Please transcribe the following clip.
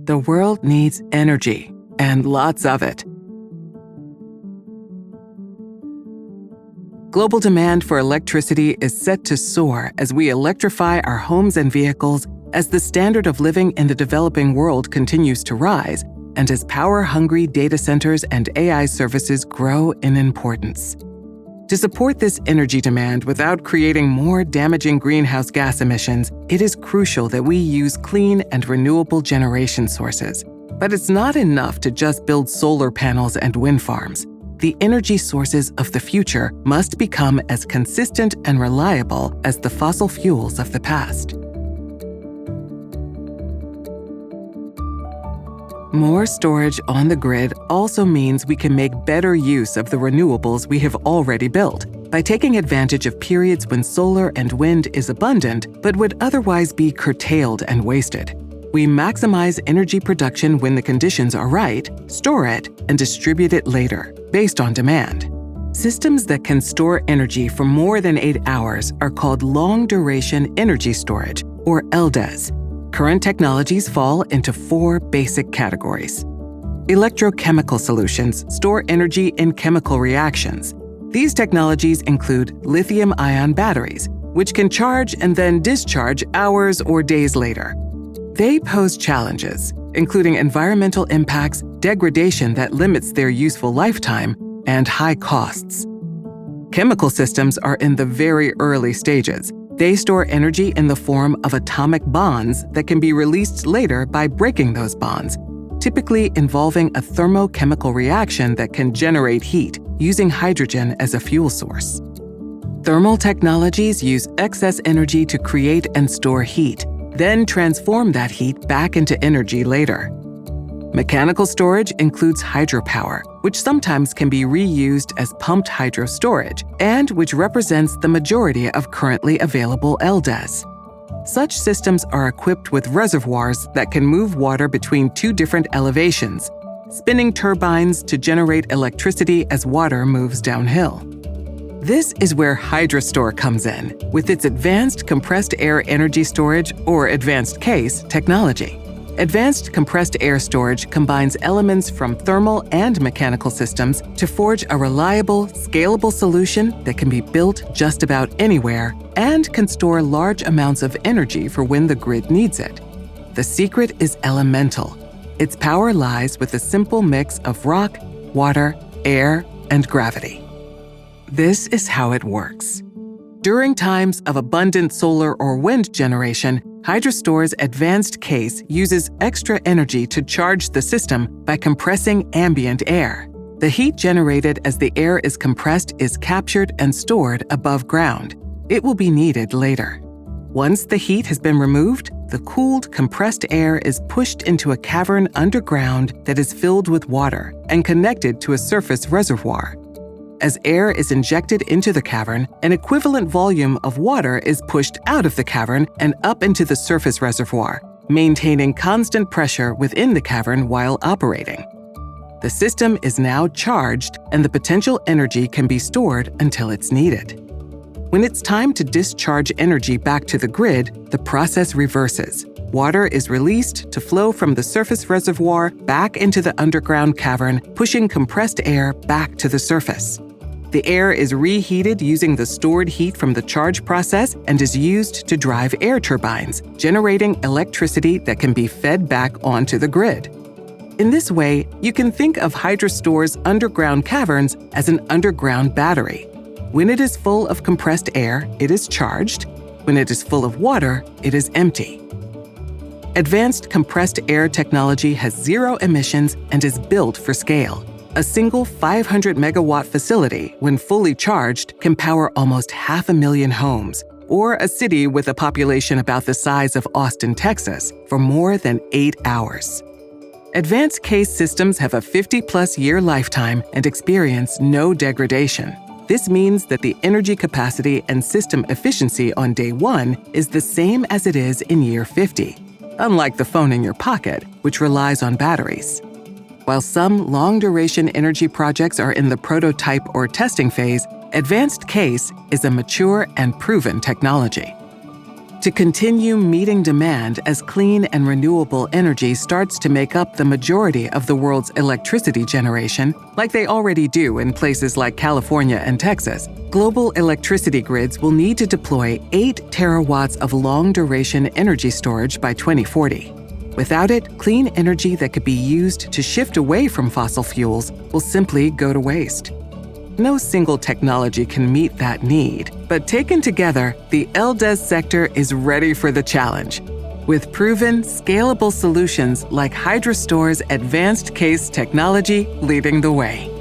The world needs energy, and lots of it. Global demand for electricity is set to soar as we electrify our homes and vehicles, as the standard of living in the developing world continues to rise, and as power-hungry data centers and AI services grow in importance. To support this energy demand without creating more damaging greenhouse gas emissions, it is crucial that we use clean and renewable generation sources. But it's not enough to just build solar panels and wind farms. The energy sources of the future must become as consistent and reliable as the fossil fuels of the past. More storage on the grid also means we can make better use of the renewables we have already built by taking advantage of periods when solar and wind is abundant but would otherwise be curtailed and wasted. We maximize energy production when the conditions are right, store it, and distribute it later, based on demand. Systems that can store energy for more than 8 hours are called long-duration energy storage, or LDES. Current technologies fall into 4 basic categories. Electrochemical solutions store energy in chemical reactions. These technologies include lithium-ion batteries, which can charge and then discharge hours or days later. They pose challenges, including environmental impacts, degradation that limits their useful lifetime, and high costs. Chemical systems are in the very early stages. They store energy in the form of atomic bonds that can be released later by breaking those bonds, typically involving a thermochemical reaction that can generate heat, using hydrogen as a fuel source. Thermal technologies use excess energy to create and store heat, then transform that heat back into energy later. Mechanical storage includes hydropower, which sometimes can be reused as pumped hydro storage, and which represents the majority of currently available LDES. Such systems are equipped with reservoirs that can move water between 2 different elevations, spinning turbines to generate electricity as water moves downhill. This is where Hydrostor comes in, with its advanced compressed air energy storage, or advanced CAES, technology. Advanced compressed air storage combines elements from thermal and mechanical systems to forge a reliable, scalable solution that can be built just about anywhere and can store large amounts of energy for when the grid needs it. The secret is elemental. Its power lies with a simple mix of rock, water, air, and gravity. This is how it works. During times of abundant solar or wind generation, Hydrostor's advanced CAES uses extra energy to charge the system by compressing ambient air. The heat generated as the air is compressed is captured and stored above ground. It will be needed later. Once the heat has been removed, the cooled, compressed air is pushed into a cavern underground that is filled with water and connected to a surface reservoir. As air is injected into the cavern, an equivalent volume of water is pushed out of the cavern and up into the surface reservoir, maintaining constant pressure within the cavern while operating. The system is now charged, and the potential energy can be stored until it's needed. When it's time to discharge energy back to the grid, the process reverses. Water is released to flow from the surface reservoir back into the underground cavern, pushing compressed air back to the surface. The air is reheated using the stored heat from the charge process and is used to drive air turbines, generating electricity that can be fed back onto the grid. In this way, you can think of Hydrostor's underground caverns as an underground battery. When it is full of compressed air, it is charged. When it is full of water, it is empty. Advanced compressed air technology has 0 emissions and is built for scale. A single 500-megawatt facility, when fully charged, can power almost 500,000 homes, or a city with a population about the size of Austin, Texas, for more than 8 hours. Advanced CAES systems have a 50-plus year lifetime and experience no degradation. This means that the energy capacity and system efficiency on day 1 is the same as it is in year 50, unlike the phone in your pocket, which relies on batteries. While some long-duration energy projects are in the prototype or testing phase, advanced CAES is a mature and proven technology. To continue meeting demand as clean and renewable energy starts to make up the majority of the world's electricity generation, like they already do in places like California and Texas, global electricity grids will need to deploy 8 terawatts of long-duration energy storage by 2040. Without it, clean energy that could be used to shift away from fossil fuels will simply go to waste. No single technology can meet that need, but taken together, the LDES sector is ready for the challenge, with proven, scalable solutions like Hydrostor's advanced A-CAES technology leading the way.